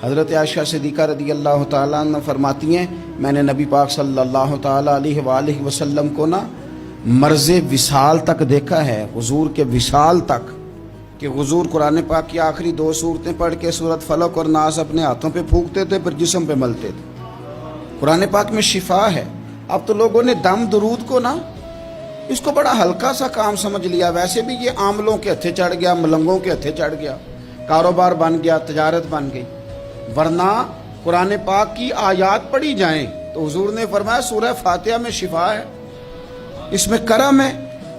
حضرت عائشہ صدیقہ رضی اللہ تعالیٰ عنہ فرماتی ہیں میں نے نبی پاک صلی اللہ تعالیٰ علیہ وآلہ وسلم کو نا مرض وصال تک دیکھا ہے، حضور کے وصال تک، کہ حضور قرآن پاک کی آخری 2 سورتیں پڑھ کے سورت فلق اور ناس اپنے ہاتھوں پہ پھونکتے تھے، پھر جسم پہ ملتے تھے۔ قرآن پاک میں شفا ہے۔ اب تو لوگوں نے دم درود کو نا اس کو بڑا ہلکا سا کام سمجھ لیا۔ ویسے بھی یہ عاملوں کے ہتھے چڑھ گیا، ملنگوں کے ہتھے چڑھ گیا، کاروبار بن گیا، تجارت بن گئی۔ ورنہ قرآن پاک کی آیات پڑھی جائیں تو حضور نے فرمایا سورہ فاتحہ میں شفا ہے، اس میں کرم ہے۔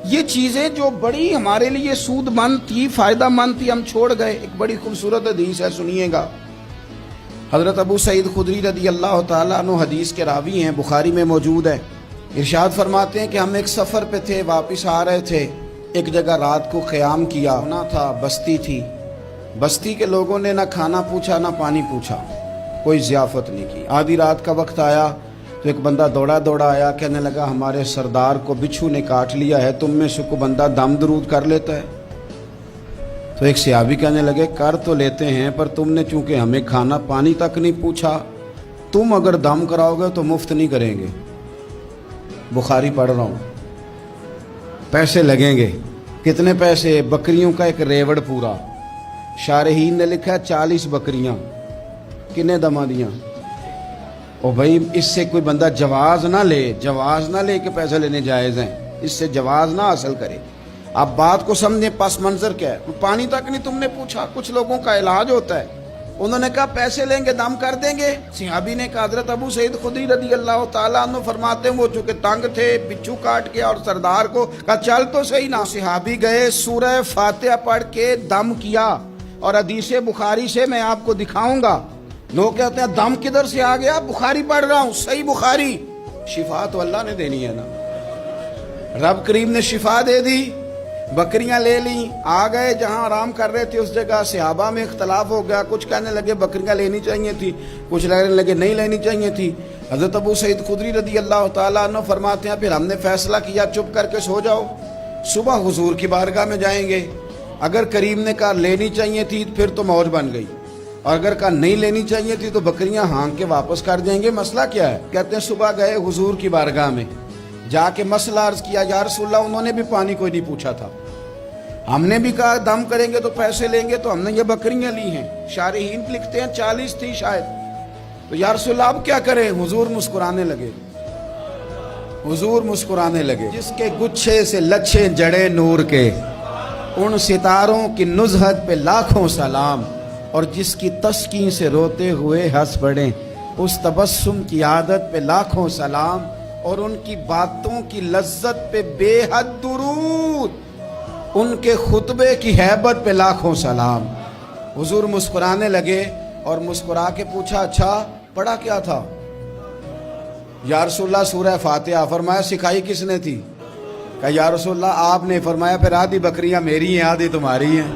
یہ چیزیں جو بڑی ہمارے لیے سود مند تھی، فائدہ مند تھی، ہم چھوڑ گئے۔ ایک بڑی خوبصورت حدیث ہے، سنیے گا۔ حضرت ابو سعید خدری رضی اللہ تعالیٰ عنہ حدیث کے راوی ہیں، بخاری میں موجود ہے۔ ارشاد فرماتے ہیں کہ ہم ایک سفر پہ تھے، واپس آ رہے تھے، ایک جگہ رات کو قیام کیا، ہونا تھا، بستی تھی۔ بستی کے لوگوں نے نہ کھانا پوچھا نہ پانی پوچھا، کوئی ضیافت نہیں کی۔ آدھی رات کا وقت آیا تو ایک بندہ دوڑا دوڑا آیا، کہنے لگا ہمارے سردار کو بچھو نے کاٹ لیا ہے، تم میں سے کوئی بندہ دم درود کر لیتا ہے؟ تو ایک صحابی کہنے لگے کر تو لیتے ہیں، پر تم نے چونکہ ہمیں کھانا پانی تک نہیں پوچھا، تم اگر دم کراؤ گے تو مفت نہیں کریں گے۔ بخاری پڑھ رہا ہوں، پیسے لگیں گے۔ کتنے پیسے؟ بکریوں کا ایک ریوڑ پورا۔ شارحین نے لکھا 40 بکریاں۔ کنے دما دیاں؟ او بھائی اس سے کوئی بندہ جواز نہ لے کہ پیسے لینے جائز ہیں، اس سے جواز نہ حاصل کرے۔ آپ بات کو سمجھیں، پس منظر کیا ہے؟ پانی تک نہیں تم نے پوچھا۔ کچھ لوگوں کا علاج ہوتا ہے، انہوں نے کہا پیسے لیں گے دم کر دیں گے۔ صحابی نے کہا، حضرت ابو سعید خدری رضی اللہ تعالیٰ عنہ فرماتے ہیں وہ چونکہ تنگ تھے، بچھو کاٹ کے، اور سردار کو کہا چل تو صحیح نا۔ صحابی گئے، سورہ فاتحہ پڑھ کے دم کیا، اور حدیث بخاری سے میں آپ کو دکھاؤں گا۔ لوگ کہتے ہیں دم کدھر سے آ گیا؟ بخاری پڑھ رہا ہوں، صحیح بخاری۔ شفا تو اللہ نے دینی ہے نا، رب کریم نے شفا دے دی۔ بکریاں لے لیں، آ گئے جہاں آرام کر رہے تھے اس جگہ۔ صحابہ میں اختلاف ہو گیا، کچھ کہنے لگے بکریاں لینی چاہیے تھی، کچھ کہنے لگے نہیں لینی چاہیے تھی۔ حضرت ابو سعید خدری رضی اللہ تعالیٰ عنہ فرماتے ہیں پھر ہم نے فیصلہ کیا چپ کر کے سو جاؤ، صبح حضور کی بارگاہ میں جائیں گے۔ اگر کریم نے کہا لینی چاہیے تھی پھر تو موج بن گئی، اور اگر کہا نہیں لینی چاہیے تھی تو بکریاں ہانک کے واپس کر دیں گے۔ مسئلہ کیا ہے؟ کہتے ہیں صبح گئے حضور کی بارگاہ میں، جا کے مسئلہ عرض کیا، یا رسول اللہ انہوں نے بھی پانی کوئی نہیں پوچھا تھا، ہم نے بھی کہا دم کریں گے تو پیسے لیں گے، تو ہم نے یہ بکریاں لی ہیں۔ شارحین لکھتے ہیں 40 تھی شاید، تو یا رسول اللہ اب کیا کریں؟ حضور مسکرانے لگے، حضور مسکرانے لگے۔ جس کے گچھے سے لچھے جڑے نور کے، ان ستاروں کی نزہت پہ لاکھوں سلام، اور جس کی تسکین سے روتے ہوئے ہنس پڑیں، اس تبسم کی عادت پہ لاکھوں سلام، اور ان کی باتوں کی لذت پہ بے حد درود، ان کے خطبے کی ہیبت پہ لاکھوں سلام۔ حضور مسکرانے لگے اور مسکرا کے پوچھا اچھا پڑھا کیا تھا؟ یا رسول اللہ سورہ فاتحہ۔ فرمایا سکھائی کس نے تھی؟ کہا یا رسول اللہ آپ نے۔ فرمایا پھر آدھی بکریاں میری ہیں آدھی تمہاری ہیں۔